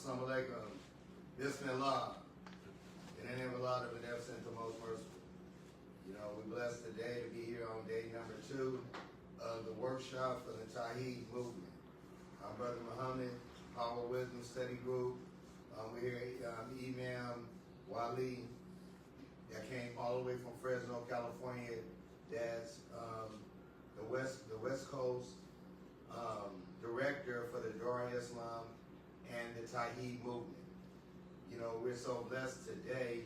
Assalamu alaikum. Bismillah. In the name of Allah, the Beneficent, the Most Merciful. You know, we're blessed today to be here on day number 2 of the workshop for the Tauheed movement. I'm Brother Muhammad, Power Wisdom Study Group. We're here, Imam Wali, that came all the way from Fresno, California. That's the West Coast director for the Dora Islam and the Tauheed movement. You know, we're so blessed today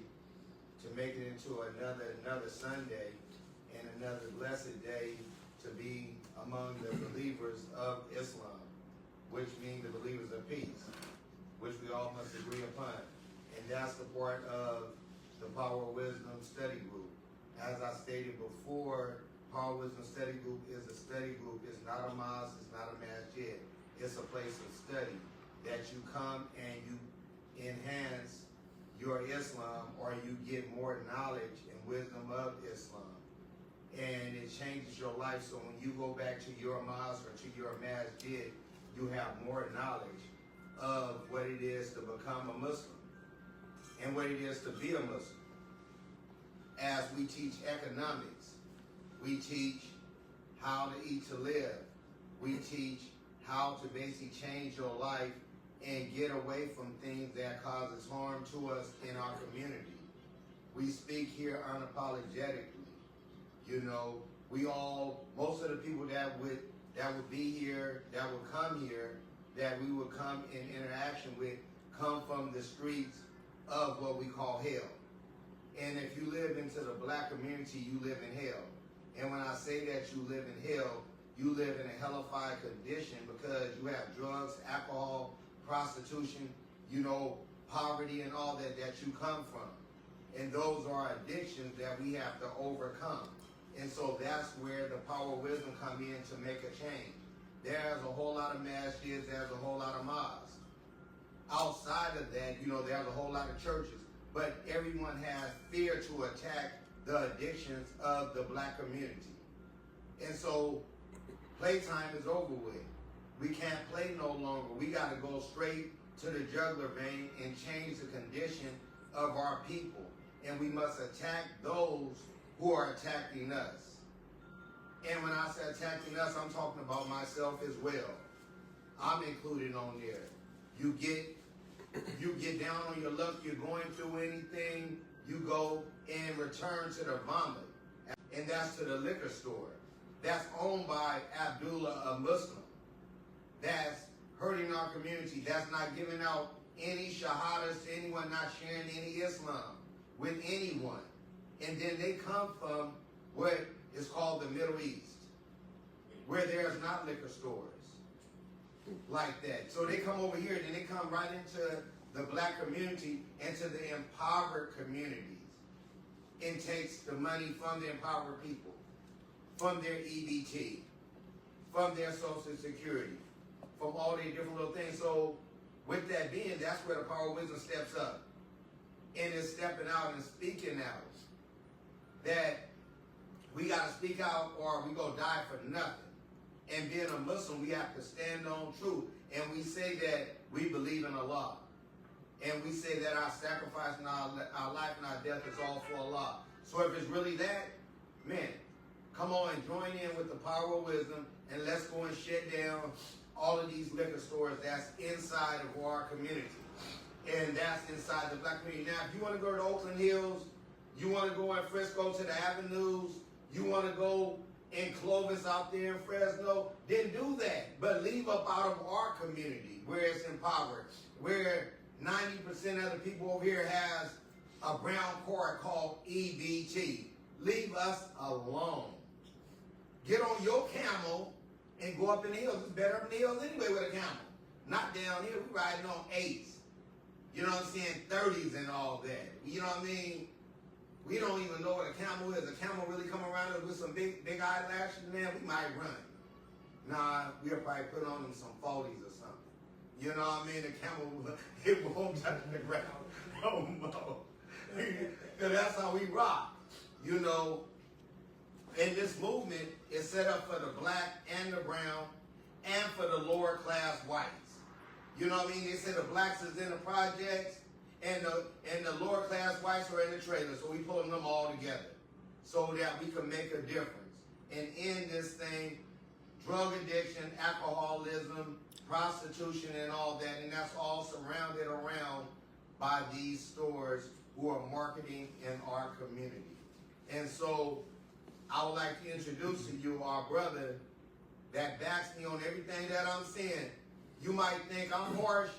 to make it into another Sunday and another blessed day to be among the believers of Islam, which means the believers of peace, which we all must agree upon. And that's the part of the Power of Wisdom Study Group. As I stated before, Power Wisdom Study Group is a study group. It's not a mosque, it's not a masjid. It's a place of study that you come and you enhance your Islam, or you get more knowledge and wisdom of Islam. And it changes your life, so when you go back to your mosque or to your masjid, you have more knowledge of what it is to become a Muslim and what it is to be a Muslim. As we teach economics, we teach how to eat to live, we teach how to basically change your life and get away from things that causes harm to us in our community. We speak here unapologetically. You know, most of the people that would be here, that would come here, that we would come in interaction with, come from the streets of what we call hell. And if you live into the black community, you live in hell. And when I say that you live in hell, you live in a hellified condition because you have drugs, alcohol, prostitution, you know, poverty and all that you come from. And those are addictions that we have to overcome. And so that's where the Power of Wisdom come in to make a change. There's a whole lot of masjids, there's a whole lot of mosques. Outside of that, you know, there's a whole lot of churches. But everyone has fear to attack the addictions of the black community. And so playtime is over with. We can't play no longer. We got to go straight to the jugular vein and change the condition of our people. And we must attack those who are attacking us. And when I say attacking us, I'm talking about myself as well. I'm included on there. You get down on your luck, you're going through anything, you go and return to the vomit. And that's to the liquor store. That's owned by Abdullah, a Muslim. That's hurting our community. That's not giving out any shahadas to anyone, not sharing any Islam with anyone. And then they come from what is called the Middle East, where there's not liquor stores like that. So they come over here, then they come right into the black community, into the impoverished communities, and takes the money from the impoverished people, from their EBT, from their Social Security, from all these different little things. So with that being, that's where the Power of Wisdom steps up and is stepping out and speaking out. That we got to speak out or we go die for nothing. And being a Muslim, we have to stand on truth. And we say that we believe in Allah. And we say that our sacrifice and our life and our death is all for Allah. So if it's really that, man, come on and join in with the Power of Wisdom and let's go and shut down all of these liquor stores that's inside of our community. And that's inside the black community. Now, if you want to go to the Oakland Hills, you want to go in Frisco to the avenues, you want to go in Clovis out there in Fresno, then do that. But leave up out of our community where it's impoverished, where 90% of the people over here has a brown card called EBT. Leave us alone. Get on your camel and go up in the hills. It's better up in the hills anyway with a camel. Not down here. We riding on 8s. You know what I'm saying? 30s and all that. You know what I mean? We don't even know what a camel is. A camel really come around us with some big eyelashes, man, we might run. Nah, we'll probably put on them some 40s or something. You know what I mean? The camel, it won't touch the ground no more. Because that's how we rock. You know, and this movement is set up for the black and the brown and for the lower class whites. You know what I mean? They say the blacks is in the projects and the lower class whites are in the trailers. So we pulling them all together so that we can make a difference and end this thing, drug addiction, alcoholism, prostitution, and all that. And that's all surrounded around by these stores who are marketing in our community. And so I would like to introduce to you our brother that backs me on everything that I'm saying. You might think I'm harsh,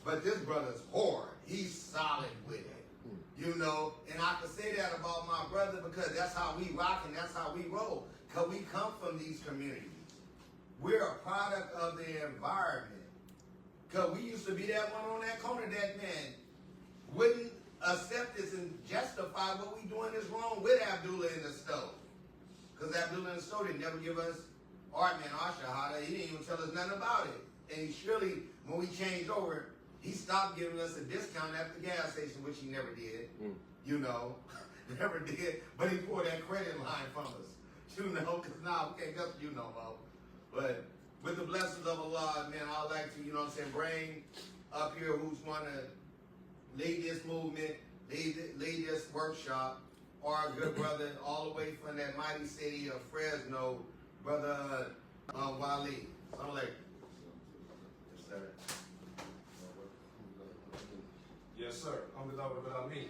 but this brother's hard. He's solid with it. You know, and I can say that about my brother because that's how we rock and that's how we roll. Because we come from these communities. We're a product of the environment. Because we used to be that one on that corner that man wouldn't accept this and justify what we doing is wrong with Abdullah in the stove. Because Abdullah in the stove didn't never give us art, man, our shahada. He didn't even tell us nothing about it. And he surely, when we changed over, he stopped giving us a discount at the gas station, which he never did. You know, never did. But he poured that credit line from us. You know, because now we can't go to you no more. But with the blessings of Allah, man, I'd like to, you know what I'm saying, bring up here who's going to lead this movement, lead this workshop, our good brother all the way from that mighty city of Fresno, Brother Walee. I'm like, yes, sir. Yes, sir. Alhamdulillahi, Rabbil Alameen.